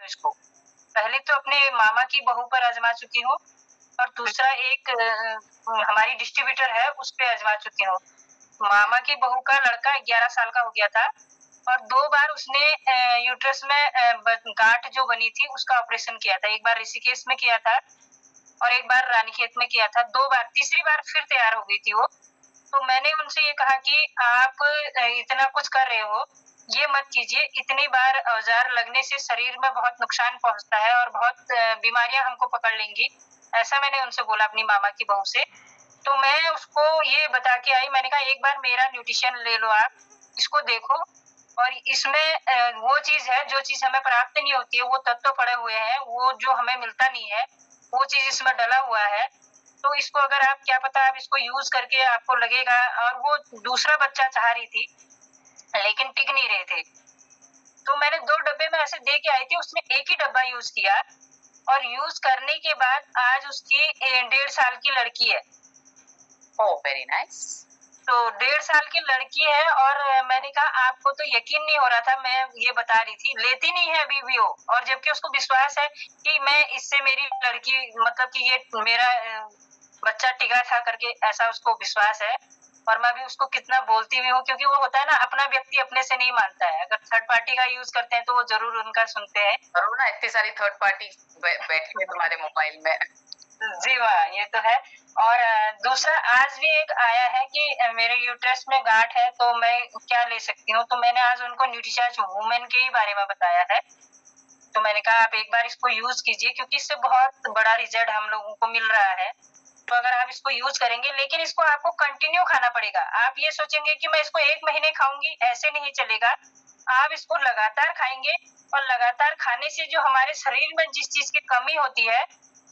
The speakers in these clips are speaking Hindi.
इसको। पहले तो अपने मामा की बहू पर आज़मा चुकी हूँ और दूसरा एक हमारी डिस्ट्रीब्यूटर है, उस पे आज़मा चुकी हूँ। मामा की बहू का लड़का 11 साल का हो गया था और 2 बार उसने यूट्रस में गाँठ जो बनी थी, उसका ऑपरेशन किया था। एक बार ऋषिकेश में किया था और एक बार रानीखेत में किया था। 2 बार, तीसरी बार फिर तैयार हो गई थी वो। तो मैंने उनसे ये कहा कि आप इतना कुछ कर रहे हो, ये मत कीजिए। इतनी बार औज़ार लगने से शरीर में बहुत नुकसान पहुँचता है और बहुत बीमारियाँ हमको पकड़ लेंगी। ऐसा मैंने उनसे बोला अपनी मामा की बहू से। तो मैं उसको ये बता के आई, मैंने कहा एक बार मेरा न्यूट्रिशन ले लो आप, इसको देखो और इसमें वो चीज़ है जो चीज़ हमें प्राप्त नहीं होती है, वो तत्व पड़े हुए हैं, वो जो हमें मिलता नहीं है, वो चीज़ इसमें डला हुआ है। तो इसको अगर आप क्या पता आप इसको यूज़ करके आपको लगेगा। और वो दूसरा बच्चा चाह रही थी, लेकिन टिक नहीं रहे थे। तो मैंने 2 डब्बे में ऐसे दे के आई थी, उसने एक ही डब्बा यूज़ किया और यूज़ करने के बाद आज उसकी 1.5 साल की लड़की है। ओह, वेरी नाइस। तो 1.5 साल की लड़की है और मैंने कहा आपको तो यकीन नहीं हो रहा था, मैं ये बता रही थी, लेती नहीं है अभी भी वो। और जबकि उसको विश्वास है कि मैं इससे मेरी लड़की मतलब कि ये मेरा बच्चा टिका था करके, ऐसा उसको विश्वास है। और मैं भी उसको कितना बोलती भी हूँ, क्योंकि वो होता है ना, अपना व्यक्ति अपने से नहीं मानता है। अगर थर्ड पार्टी का यूज़ करते हैं तो वो ज़रूर उनका सुनते हैं। ज़रूर ना, इतनी सारी थर्ड पार्टी बैठी है तुम्हारे मोबाइल में। जी वाह! ये तो है। और दूसरा आज भी एक आया है कि मेरे यूट्रस में गाँठ है, तो मैं क्या ले सकती हूँ? तो मैंने आज उनको न्यूट्रीचार्ज वुमेन के ही बारे में बताया है। तो मैंने कहा आप एक बार इसको यूज़ कीजिए, क्योंकि इससे बहुत बड़ा रिज़ल्ट हम लोगों को मिल रहा है। तो अगर आप इसको यूज़ करेंगे, लेकिन इसको आपको कंटिन्यू खाना पड़ेगा। आप ये सोचेंगे कि मैं इसको 1 महीने खाऊँगी, ऐसे नहीं चलेगा। आप इसको लगातार खाएँगे और लगातार खाने से जो हमारे शरीर में जिस चीज़ की कमी होती है,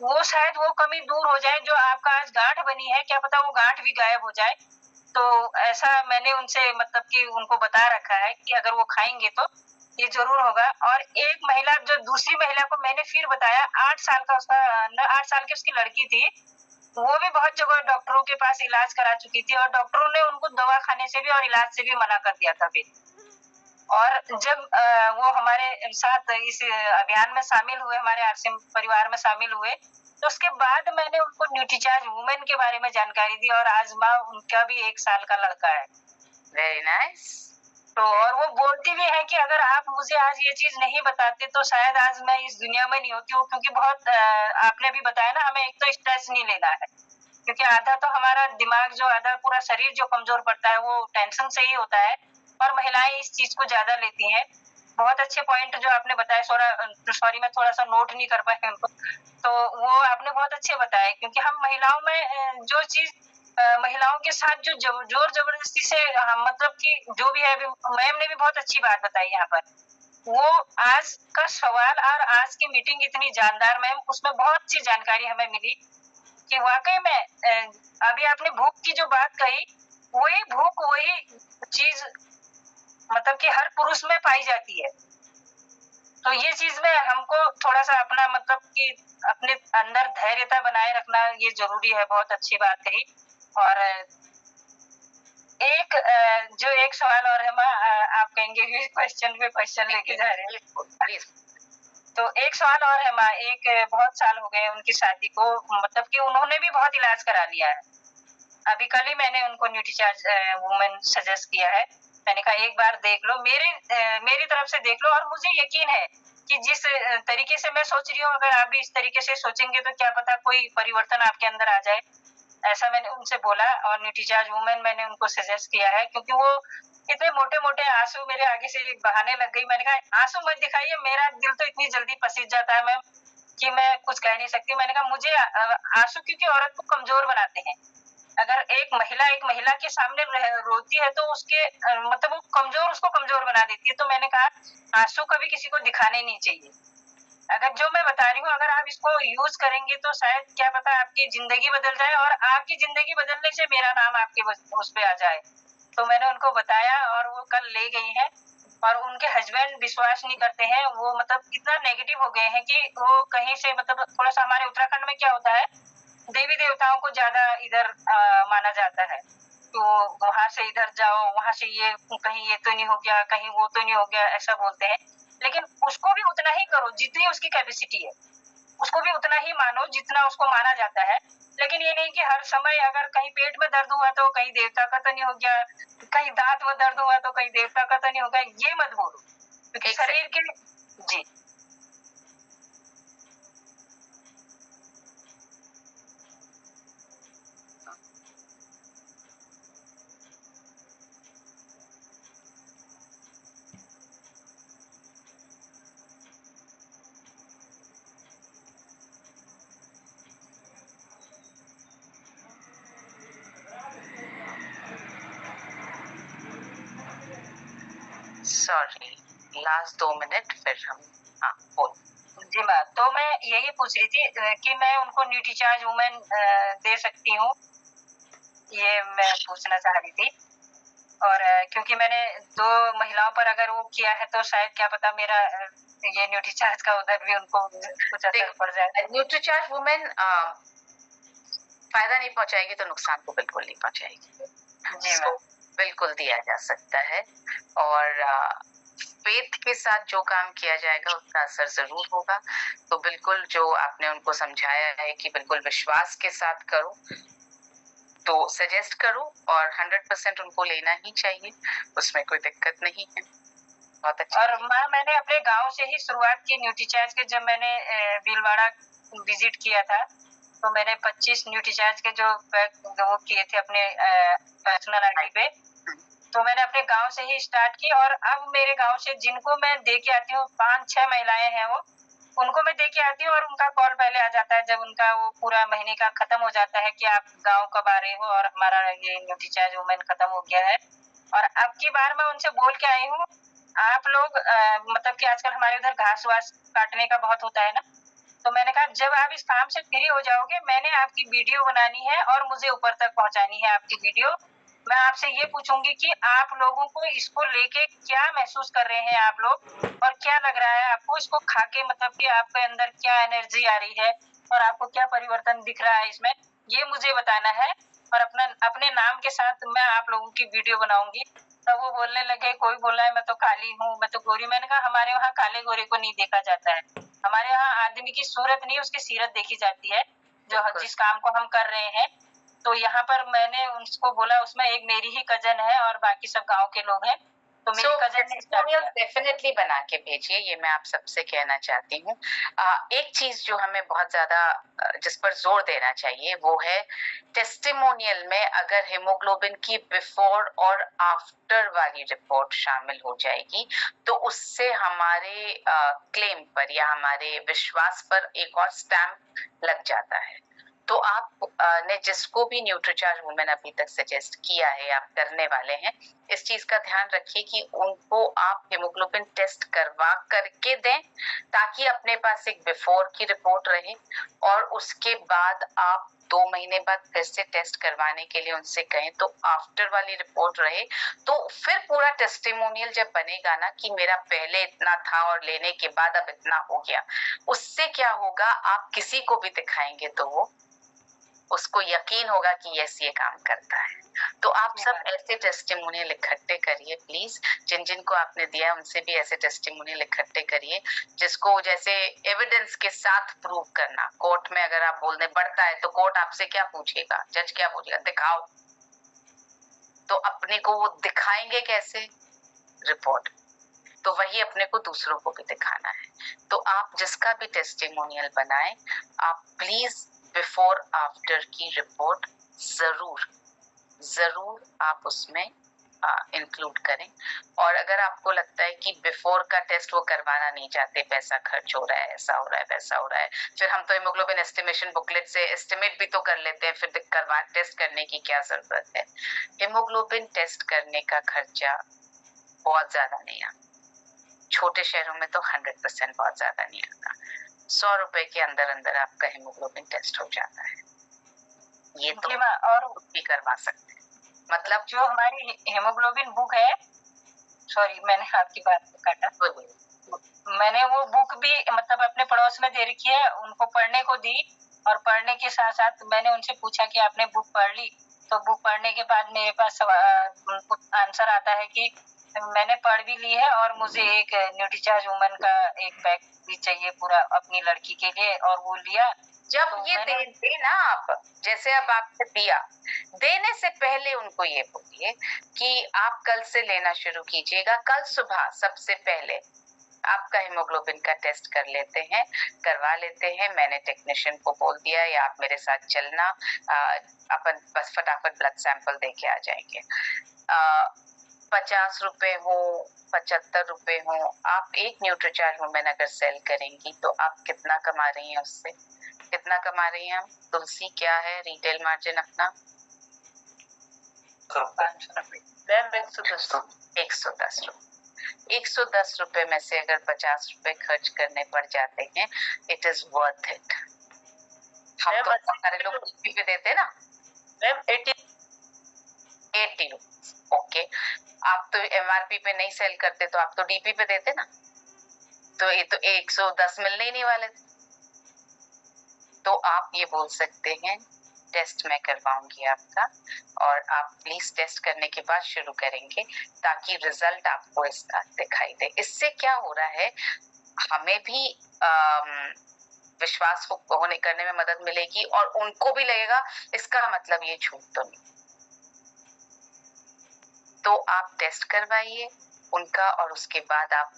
वो शायद वो कमी दूर हो जाए। जो आपका आज गाँठ बनी है, क्या पता वो गाँठ भी गायब हो जाए। तो ऐसा मैंने उनसे मतलब कि उनको बता रखा है कि अगर वो खाएँगे तो ये ज़रूर होगा। और एक महिला, जो दूसरी महिला को मैंने फिर बताया, 8 साल का उसका 8 साल की उसकी लड़की थी। वो भी बहुत जगह डॉक्टरों के पास इलाज करा चुकी थी और डॉक्टरों ने उनको दवा खाने से भी और इलाज से भी मना कर दिया था फिर। और जब वो हमारे साथ इस अभियान में शामिल हुए, हमारे आरसीएम परिवार में शामिल हुए, तो उसके बाद मैंने उनको न्यूट्रीचार्ज वुमेन के बारे में जानकारी दी और आज माँ उनका भी 1 साल का लड़का है। Very nice. तो और वो बोलती भी है कि अगर आप मुझे आज ये चीज़ नहीं बताते तो शायद आज मैं इस दुनिया में नहीं होती हूँ, क्योंकि बहुत आपने भी बताया ना, हमें एक तो स्ट्रेस नहीं लेना है, क्योंकि आधा तो हमारा दिमाग, जो आधा पूरा शरीर जो कमज़ोर पड़ता है, वो टेंशन से ही होता है और महिलाएँ इस चीज़ को ज़्यादा लेती हैं। बहुत अच्छे पॉइंट जो आपने बताए, सॉरी मैं थोड़ा-सा नोट नहीं कर पाई उनको। तो वो आपने बहुत अच्छे बताए, क्योंकि हम महिलाओं में जो चीज़ महिलाओं के साथ जो ज़ोर-ज़बरदस्ती से मतलब कि जो भी है, अभी मैम ने भी बहुत अच्छी बात बताई यहाँ पर। वो आज का सवाल और आज की मीटिंग इतनी जानदार मैम, उसमें बहुत सी जानकारी हमें मिली कि वाक़ई में अभी आपने भूख की जो बात कही, वही भूख, वही चीज़ मतलब कि हर पुरुष में पाई जाती है। तो ये चीज़ में हमको थोड़ा-सा अपना मतलब कि अपने अंदर धैर्यता बनाए रखना ये ज़रूरी है, बहुत अच्छी बात कही। और जो एक सवाल और है माँ, आप कहेंगे कि क्वेश्चन पे क्वेश्चन लेके जा रहे हैं। प्लीज। तो एक सवाल और है माँ, एक बहुत साल हो गए हैं उनकी शादी को, मतलब कि उन्होंने भी बहुत इलाज करा लिया है। अभी कल ही मैंने उनको न्यूट्रीचार्ज वुमेन सजेस्ट किया है। मैंने कहा एक बार देख लो, मेरी तरफ से देख लो, और मुझे यकीन है कि जिस तरीके से मैं सोच रही हूँ, अगर आप भी इस तरीके से सोचेंगे तो क्या पता कोई परिवर्तन आपके अंदर आ जाए। ऐसा मैंने उनसे बोला और न्यूट्रीचार्ज वुमेन मैंने उनको सजेस्ट किया है, क्योंकि वो इतने मोटे-मोटे आँसू मेरे आगे से बहाने लग गई। मैंने कहा आँसू मत दिखाइए, मेरा दिल तो इतनी जल्दी पसीज जाता है मैम कि मैं कुछ कह नहीं सकती। मैंने कहा मुझे आँसू क्योंकि औरत को कमज़ोर बनाते हैं। अगर एक महिला के सामने रोती है तो उसके मतलब वो कमज़ोर, उसको कमज़ोर बना देती है। तो मैंने कहा आँसू कभी किसी को दिखाने नहीं चाहिए। अगर जो मैं बता रही हूँ, अगर आप इसको यूज़ करेंगे तो शायद क्या पता आपकी ज़िंदगी बदल जाए और आपकी ज़िंदगी बदलने से मेरा नाम आपके उस पे आ जाए। तो मैंने उनको बताया और वो कल ले गई हैं। और उनके हस्बैंड विश्वास नहीं करते हैं, वो मतलब इतना नेगेटिव हो गए हैं कि वो कहीं से मतलब थोड़ा-सा हमारे उत्तराखंड में क्या होता है, देवी-देवताओं को ज़्यादा इधर माना जाता है। तो वहाँ से इधर जाओ, वहाँ से ये कहीं ये तो नहीं हो गया, कहीं वो तो नहीं हो गया, ऐसा बोलते हैं। लेकिन उसको भी उतना ही करो जितनी उसकी कैपेसिटी है, उसको भी उतना ही मानो जितना उसको माना जाता है। लेकिन ये नहीं कि हर समय अगर कहीं पेट में दर्द हुआ तो कहीं देवता का तो नहीं हो गया, कहीं दांत में दर्द हुआ तो कहीं देवता का तो नहीं हो गया, ये मत बोलो, क्योंकि शरीर के जी सॉरी, लास्ट 2 मिनट फिर हम बोल। जी मैम, तो मैं यही पूछ रही थी कि मैं उनको न्यूट्रीचार्ज वुमेन दे सकती हूँ, ये मैं पूछना चाह रही थी। और क्योंकि मैंने 2 महिलाओं पर अगर वो किया है तो शायद क्या पता मेरा ये न्यूट्रीचार्ज का उधर भी उनको कुछ असर पड़ जाए। न्यूट्रीचार्ज वुमेन फायदा नहीं पहुंचाएगी तो नुकसान को बिल्कुल नहीं पहुंचाएगी। जी मैम, बिल्कुल दिया जा सकता है, और फेथ के साथ जो काम किया जाएगा उसका असर जरूर होगा। तो बिल्कुल जो आपने उनको समझाया है कि बिल्कुल विश्वास के साथ करो, तो सजेस्ट करो, और 100% उनको लेना ही चाहिए, उसमें कोई दिक्कत नहीं है। बहुत अच्छा। और माँ मैंने अपने गांव से ही शुरुआत की न्यूट्रीचार्ज के। जब मैंने भीलवाड़ा विजिट किया था तो मैंने 25 न्यूट्रीचार्ज के जो पैक वो किए थे अपने पर्सनल आईडी पे, तो मैंने अपने गांव से ही स्टार्ट की। और अब मेरे गांव से जिनको मैं दे के आती हूँ, 5-6 महिलाएं हैं वो, उनको मैं दे के आती हूँ और उनका कॉल पहले आ जाता है जब उनका वो पूरा महीने का खत्म हो जाता है कि आप गांव कब आ रहे हो और हमारा ये न्यूट्रीचार्ज वुमेन खत्म हो गया है। और अब की बार मैं उनसे बोल के आई हूँ, आप लोग मतलब कि आजकल हमारे उधर घास वास काटने का बहुत होता है ना, तो मैंने कहा जब आप इस काम से फ्री हो जाओगे, मैंने आपकी वीडियो बनानी है और मुझे ऊपर तक पहुंचानी है आपकी वीडियो। मैं आपसे ये पूछूंगी कि आप लोगों को इसको लेके क्या महसूस कर रहे हैं आप लोग, और क्या लग रहा है आपको इसको खा के, मतलब कि आपके अंदर क्या एनर्जी आ रही है और आपको क्या परिवर्तन दिख रहा है इसमें, ये मुझे बताना है। और अपने नाम के साथ मैं आप लोगों की वीडियो बनाऊंगी। तब वो बोलने लगे, कोई बोला है मैं तो काली हूँ, मैं तो गोरी। मैंने कहा हमारे वहाँ काले गोरे को नहीं देखा जाता है, हमारे यहाँ आदमी की सूरत नहीं उसकी सीरत देखी जाती है, जो जिस काम को हम कर रहे हैं। तो यहाँ पर मैंने उनको बोला, उसमें एक मेरी ही कजन है और बाकी सब गांव के लोग हैं। तो मेरी कजन ने डेफिनेटली बना के भेजिए, ये मैं आप सबसे कहना चाहती हूँ। एक चीज जो हमें बहुत ज्यादा जिस पर जोर देना चाहिए वो है टेस्टिमोनियल में अगर हेमोग्लोबिन की बिफोर और आफ्टर वाली रिपोर्ट शामिल हो जाएगी तो उससे हमारे क्लेम पर या हमारे विश्वास पर एक और स्टैंप लग जाता है। तो आप ने जिसको भी न्यूट्रीचार्ज वुमेन अभी तक सजेस्ट किया है, आप करने वाले हैं, इस चीज का ध्यान रखिए कि उनको आप हेमोग्लोबिन टेस्ट करवा करके दें ताकि अपने पास एक बिफोर की रिपोर्ट रहे, और उसके बाद आप 2 महीने बाद फिर से टेस्ट करवाने के लिए उनसे कहें तो आफ्टर वाली रिपोर्ट रहे। तो फिर पूरा टेस्टिमोनियल जब बनेगा ना कि मेरा पहले इतना था और लेने के बाद अब इतना हो गया, उससे क्या होगा, आप किसी को भी दिखाएंगे तो वो उसको यकीन होगा कि यस ये काम करता है। तो आप सब ऐसे टेस्टिमोनियल इकट्ठे करिए प्लीज, जिन जिन को आपने दिया उनसे भी ऐसे टेस्टिमोनियल इकट्ठे करिए जिसको जैसे एविडेंस के साथ प्रूव करना। कोर्ट में अगर आप बोलने बढ़ता है तो कोर्ट आपसे क्या पूछेगा, जज क्या पूछेगा, दिखाओ। तो अपने को वो दिखाएंगे कैसे, रिपोर्ट। तो वही अपने को दूसरों को भी दिखाना है। तो आप जिसका भी टेस्टिमोनियल बनाएं, आप प्लीज बिफोर आफ्टर की रिपोर्ट जरूर आप उसमें इंक्लूड करें। और अगर आपको लगता है कि बिफोर का टेस्ट वो करवाना नहीं चाहते, पैसा खर्च हो रहा है, ऐसा हो रहा है, वैसा हो रहा है, फिर हम तो हेमोग्लोबिन एस्टिमेशन बुकलेट से एस्टिमेट भी तो कर लेते हैं, फिर करवा टेस्ट करने की क्या जरूरत है। हेमोग्लोबिन टेस्ट करने का खर्चा बहुत ज्यादा नहीं आता, छोटे शहरों में तो 100% बहुत ज्यादा नहीं आता, 100 रुपए के अंदर अंदर आपका हेमोग्लोबिन टेस्ट हो जाता है। ये तो और भी करवा सकते हैं। मतलब जो हमारी हेमोग्लोबिन बुक है, सॉरी मैंने आपकी बात को काटा, मैंने वो बुक भी मतलब अपने पड़ोस में दे रखी है, उनको पढ़ने को दी। और पढ़ने के साथ साथ मैंने उनसे पूछा कि आपने बुक पढ़ ली, तो बुक पढ़ने के बाद मेरे पास आंसर आता है कि मैंने पढ़ भी ली है और मुझे एक न्यूट्रीचार्ज वुमन का एक पैक भी चाहिए पूरा अपनी लड़की के लिए, और वो लिया। जब तो ये मैंने दे ना आप, जैसे अब आपने दिया, देने से पहले उनको ये बोलिए कि आप कल से लेना शुरू कीजिएगा। कल सुबह सबसे पहले आपका हीमोग्लोबिन का टेस्ट कर लेते हैं, करवा लेते हैं। मैंने टेक्नीशियन को बोल दिया या आप मेरे साथ चलना, अपन बस फटाफट ब्लड सैंपल दे के आ जाएंगे। 50 रुपए हो, 75 रुपए हो, आप एक न्यूट्रीचार्ज वुमेन अगर सेल करेंगी तो आप कितना कमा रही हैं उससे? कितना कमा रही हैं? तुलसी क्या है रिटेल मार्जिन अपना? 110 रुपए। 110 रुपए में से अगर 50 रुपए खर्च करने पड़ जाते हैं, इट इज वर्थ इट। हम तो सारे लोग डीपी पे देते ना मैम, 80 ओके। आप तो एमआरपी पे नहीं सेल करते, तो आप तो डीपी पे देते ना, तो ये तो 110 मिलने ही नहीं वाले थे। तो आप ये बोल सकते हैं टेस्ट मैं करवाऊंगी आपका, और आप प्लीज टेस्ट करने के बाद शुरू करेंगे ताकि रिजल्ट आपको इसका दिखाई दे। इससे क्या हो रहा है, हमें भी विश्वास होने करने में मदद मिलेगी और उनको भी लगेगा इसका मतलब ये झूठ तो नहीं। तो आप टेस्ट करवाइए उनका, और उसके बाद आप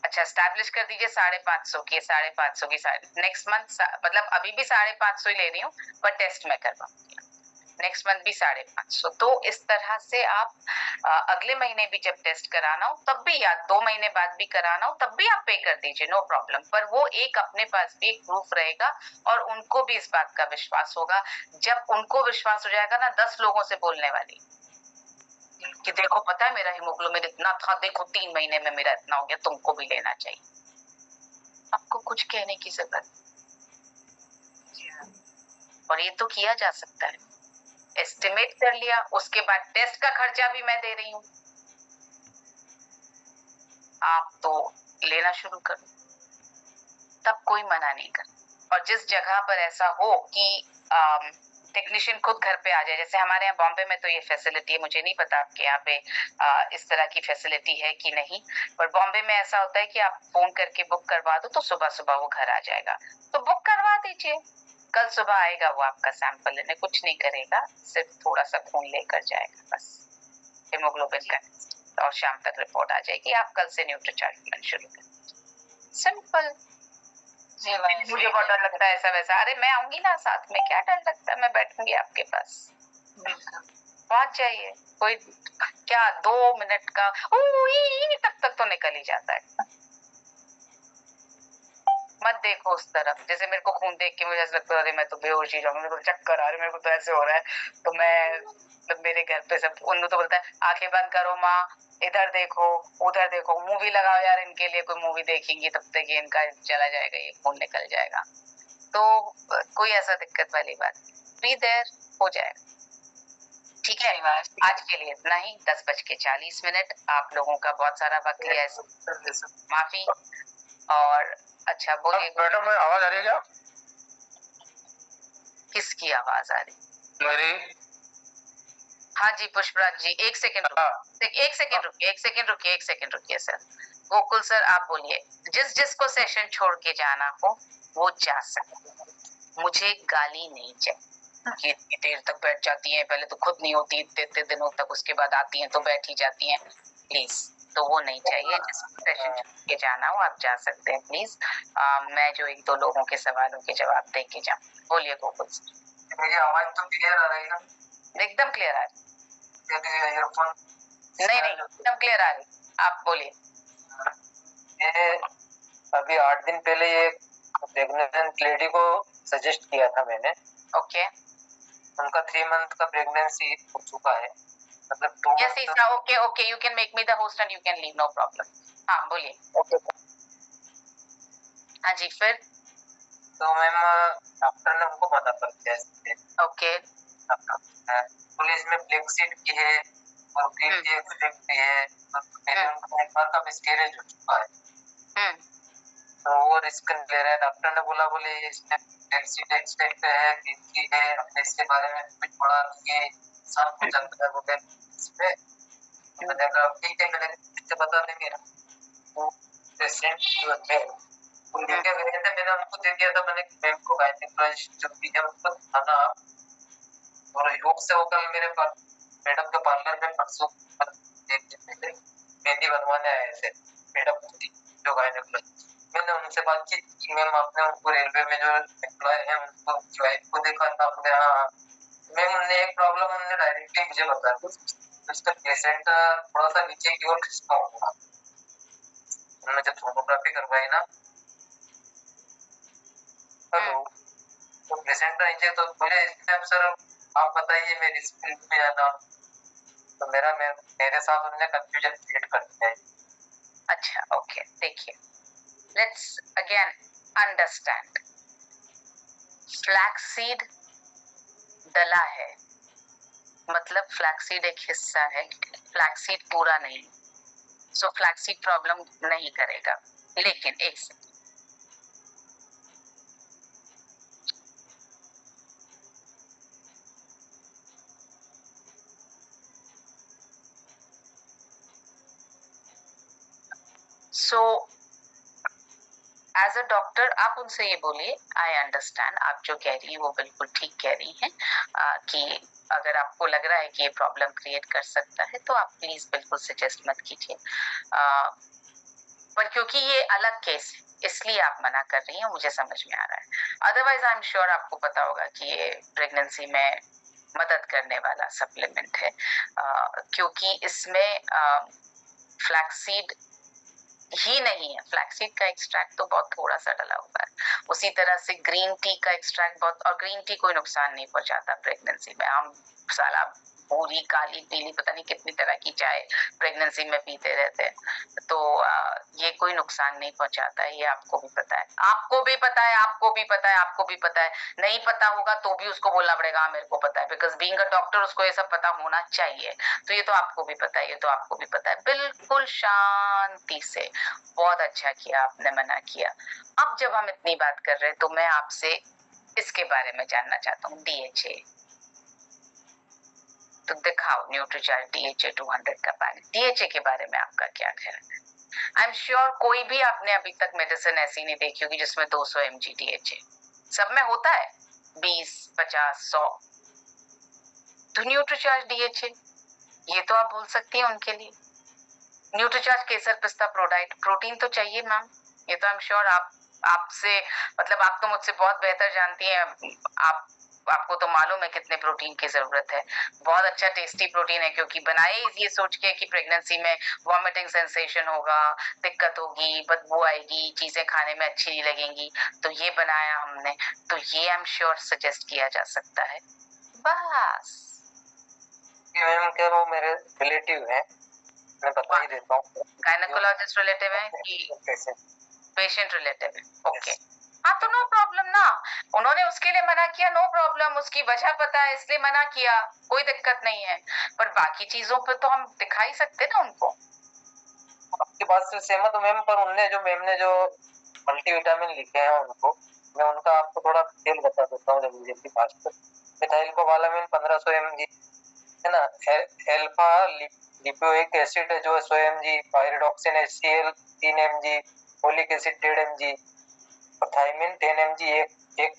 अच्छा स्टैब्लिश कर दीजिए 550 की, 550 की नेक्स्ट मंथ, मतलब अभी भी 550 ही ले रही हूँ, पर टेस्ट में करवाऊंगी नेक्स्ट मंथ भी 550। तो इस तरह से आप अगले महीने भी जब टेस्ट कराना हो तब भी, या 2 महीने बाद भी कराना हो तब भी आप पे कर दीजिए, नो प्रॉब्लम। पर वो एक अपने पास भी एक प्रूफ रहेगा और उनको भी इस बात का विश्वास होगा। जब उनको विश्वास हो जाएगा ना, 10 लोगों से बोलने वाली कि देखो पता है मेरा हीमोग्लोबिन इतना था, देखो 3 महीने में मेरा इतना हो गया, तुमको भी लेना चाहिए। आपको कुछ कहने की जरूरत, और ये तो किया जा सकता है। एस्टिमेट कर लिया, उसके बाद टेस्ट का खर्चा भी मैं दे रही हूँ, आप तो लेना शुरू करो, तब कोई मना नहीं कर। और जिस जगह पर ऐसा हो कि टेक्नीशियन खुद घर पे आ जाए, जैसे हमारे यहाँ बॉम्बे में तो ये फैसिलिटी है, मुझे नहीं पता आपके यहाँ पे इस तरह की फैसिलिटी है कि नहीं, पर बॉम्बे में ऐसा होता है कि आप फोन करके बुक करवा दो तो सुबह सुबह वो घर आ जाएगा, तो बुक करवा दीजिए। कल सुबह आएगा वो आपका सैंपल लेने, कुछ नहीं करेगा, सिर्फ थोड़ा सा खून लेकर जाएगा बस, हीमोग्लोबिन का, और शाम तक रिपोर्ट आ जाएगी। आप कल से न्यूट्रीचार्ज लेना शुरू करें, सिंपल। मुझे बहुत डर लगता है ऐसा वैसा, अरे मैं आऊंगी ना साथ में, क्या डर लगता है, मैं बैठूंगी आपके पास, पहुंच जाइए। कोई क्या 2 मिनट का तब तक तो निकल ही जाता है। मत देखो उस तरफ, जैसे मेरे को खून देख के मुझे ऐसा लगता है अरे मैं तो बेहोश ही जाऊंगा, मेरे को चक्कर आ रहे, मेरे को तो ऐसे हो रहा है, तो मैं मतलब मेरे घर पे सब उन्होंने तो बोलता है आंखें बंद करो माँ, इधर देखो उधर देखो, मूवी लगाओ यार इनके लिए, कोई मूवी देखेंगी तब तक ये इनका चला जाएगा, ये खून निकल जाएगा। तो कोई ऐसा दिक्कत वाली बात नहीं, देर हो जाएगा। ठीक है, आज के लिए इतना ही। 10:40 आप लोगों का बहुत सारा वक्त लिया है, माफी। और अच्छा बोलिए मैडम, आवाज आ रही है क्या? किसकी आवाज आ रही? मेरी। हाँ जी पुष्पराज जी, एक सेकंड रुकिए सर। गोकुल सर आप बोलिए, जिसको सेशन छोड़ के जाना हो वो जा सकते, मुझे गाली नहीं चाहिए। इतनी देर तक बैठ जाती हैं, पहले तो खुद नहीं होती इतने दिनों तक, उसके बाद आती हैं तो बैठ ही जाती हैं, प्लीज, तो वो नहीं चाहिए। जिसको सेशन छोड़ के जाना हो आप जा सकते हैं प्लीज। मैं जो 1-2 लोगों के सवालों के जवाब दे के जाऊँ। बोलिए गोकुल सर। मेरी आवाज तो क्लियर आ रही है ना? एकदम क्लियर आ रही। ईयरफोन नहीं एकदम क्लियर आ रही, आप बोलिए। ये अभी 8 दिन पहले ये प्रेग्नेंट लेडी को सजेस्ट किया था मैंने। ओके, उनका 3 मंथ का प्रेगनेंसी हो चुका है, मतलब 2 यस ईसा, okay you can make me the host and you can leave, no problem. हाँ बोलिए। ओके। हाँ जी, फिर? तो मैम डॉक्टर ने उनको मना कर दिया। ओके, पुलिस में ब्लैक सीट भी है और भी है, तो उनका एक बार का मिसकैरेज हो चुका है, तो वो रिस्क ले रहा है। डॉक्टर ने बोले इसमें एक्सीडेंट पे है, की है, हमने इसके बारे में कुछ पढ़ा, ये सब कुछ अंदर हो गया इसमें, मैंने कहा ठीक है, मैंने मुझे बता देंगे ना। वो पेशेंट जो है वो लेके गए थे, मैंने उनको दे दिया था, मैंने मैम को गायनेकोलॉजिस्ट जो भी है उनको दिखाना। और योग से वो कल मेरे पास मैडम के पार्लर में परसों मेहंदी बनवाने आए थे मैडम जो गायनेकोलॉजिस्ट। मैंने उनसे बातचीत की, मैम आपने उनको रेलवे में जो एम्प्लॉय है उनको वाइफ को देखा था? आपने हाँ मैम, उन्होंने एक प्रॉब्लम उन्होंने डायरेक्टली मुझे बता दी, उसका प्लेसेंटा थोड़ा सा नीचे की ओर खिसका होगा। उन्होंने जब सोनोग्राफी करवाई ना, हेलो, तो प्लेसेंटा नीचे, तो बोले इस टाइम सर आप बताइए मेरी स्किल में आना, तो मेरे साथ उन्होंने कंफ्यूजन क्रिएट कर दिया है। अच्छा, ओके, देखिए, लेट्स अगेन अंडरस्टैंड। फ्लैक्सीड डला है, मतलब फ्लैक्सीड एक हिस्सा है, फ्लैक्सीड पूरा नहीं। सो फ्लैक्सीड प्रॉब्लम नहीं करेगा। लेकिन एक second, so as a doctor आप उनसे ये बोलिए, आई अंडरस्टैंड, आप जो कह रही हैं वो बिल्कुल ठीक कह रही हैं, कि अगर आपको लग रहा है कि ये प्रॉब्लम क्रिएट कर सकता है तो आप प्लीज बिल्कुल सजेस्ट मत कीजिए, पर क्योंकि ये अलग केस है इसलिए आप मना कर रही हैं, मुझे समझ में आ रहा है। अदरवाइज आई एम श्योर आपको पता होगा कि ये प्रेगनेंसी में मदद करने वाला सप्लीमेंट है, क्योंकि इसमें फ्लैक्सीड ही नहीं है, फ्लैक्सीड का एक्सट्रैक्ट तो बहुत थोड़ा सा डला हुआ है। उसी तरह से ग्रीन टी का एक्सट्रैक्ट बहुत, और ग्रीन टी कोई नुकसान नहीं पहुंचाता प्रेगनेंसी में। हम साला पूरी काली पीली पता नहीं कितनी तरह की चाय प्रेगनेंसी में पीते रहते हैं, तो ये कोई नुकसान नहीं पहुंचाता है, ये आपको भी पता है, आपको भी पता है, आपको भी पता है, आपको भी पता है। नहीं पता होगा तो भी उसको बोलना पड़ेगा हाँ मेरे को पता है, बिकॉज बीइंग अ डॉक्टर उसको ये सब पता होना चाहिए। तो ये तो आपको भी पता है, ये तो आपको भी पता है। बिल्कुल शांति से, बहुत अच्छा किया आपने मना किया। अब जब हम इतनी बात कर रहे हैं तो मैं आपसे इसके बारे में जानना चाहता हूँ, डीएचए। तो दिखाओ न्यूट्रीचार्ज डीएचए 200 का पैक। डीएचए के बारे में आपका क्या ख्याल है? आई एम श्योर कोई भी आपने अभी तक मेडिसिन ऐसी नहीं देखी होगी जिसमें 200 mg डीएचए, सब में होता है 20, 50, 100। तो न्यूट्रीचार्ज डीएचए ये तो आप बोल सकती हैं उनके लिए। न्यूट्रीचार्ज केसर पिस्ता प्रोडाइट, प्रोटीन तो चाहिए मैम, ये तो आई एम श्योर आपसे, मतलब आप तो मुझसे बहुत बेहतर जानती हैं, आपको तो मालूम है कितने प्रोटीन की जरूरत है। बहुत अच्छा टेस्टी प्रोटीन है, क्योंकि बनाए ये सोच के कि प्रेगनेंसी में वॉमिटिंग सेंसेशन होगा, दिक्कत होगी, बदबू आएगी, चीजें खाने में अच्छी नहीं लगेंगी, तो ये बनाया हमने। तो ये आई एम श्योर सजेस्ट किया जा सकता है। बस मैम क्या वो मेरे रिलेटिव है, मैं बता ही देता हूँ। गायनेकोलॉजिस्ट रिलेटिव है कि पेशेंट रिलेटिव है? ओके, हाँ तो नो प्रॉब्लम ना, उन्होंने उसके लिए मना किया, नो प्रॉब्लम, उसकी वजह पता है इसलिए मना किया, कोई दिक्कत नहीं है। पर बाकी चीजों पे तो हम दिखा ही सकते ना उनको। आपकी बात से सहमत हूँ मैम, पर मैम ने जो मल्टीविटामिन लिखे हैं उनको, मैं उनका आपको थोड़ा डिटेल बता देता हूँ जल्दी जल्दी फास्ट। मिथाइल कोबालामिन 1500 mg है ना, अल्फा लिपोइक एसिड है जो 100 mg, pyridoxine HCl 3 mg, folic acid 1.5 mg, और थायमिन 10 mg, एक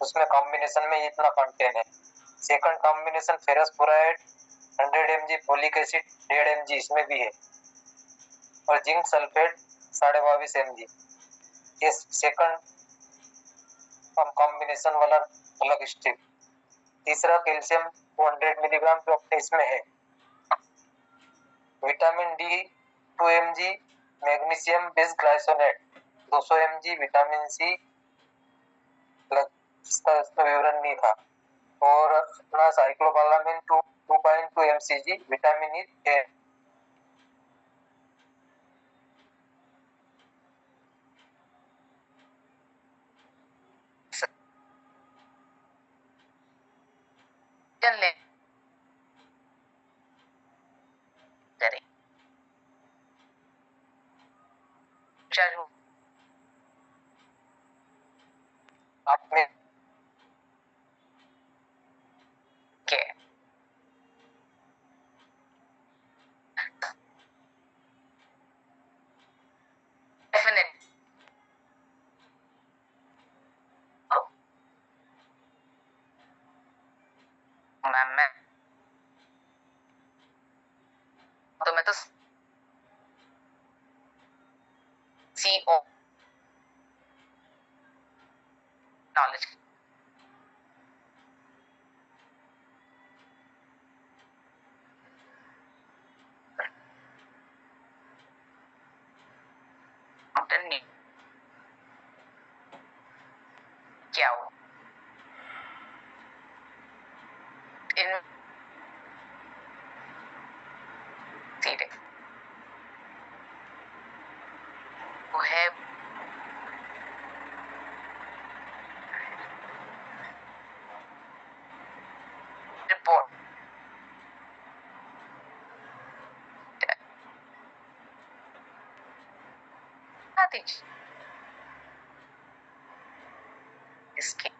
उसमें कॉम्बिनेशन में इतना कंटेन है। Second combination ferrous chloride 100 mg, folic acid 1.5 mg इसमें भी है, और जिंक सल्फेट 22.5 mg। ये सेकंड कॉम्बिनेशन वाला अलग स्ट्रिप। तीसरा कैल्शियम 200 मिलीग्राम जो अपने इसमें है। Vitamin D 2 mg, magnesium bisglycinate 200 mg, vitamin C इसका विवरण नहीं था, और अपना साइक्लोबालामिन 2.2 mcg, विटामिन ई 10। ले करें जरूर, आपने के तो CO knowledge क्या हो इन वो है रिपोर्ट इसके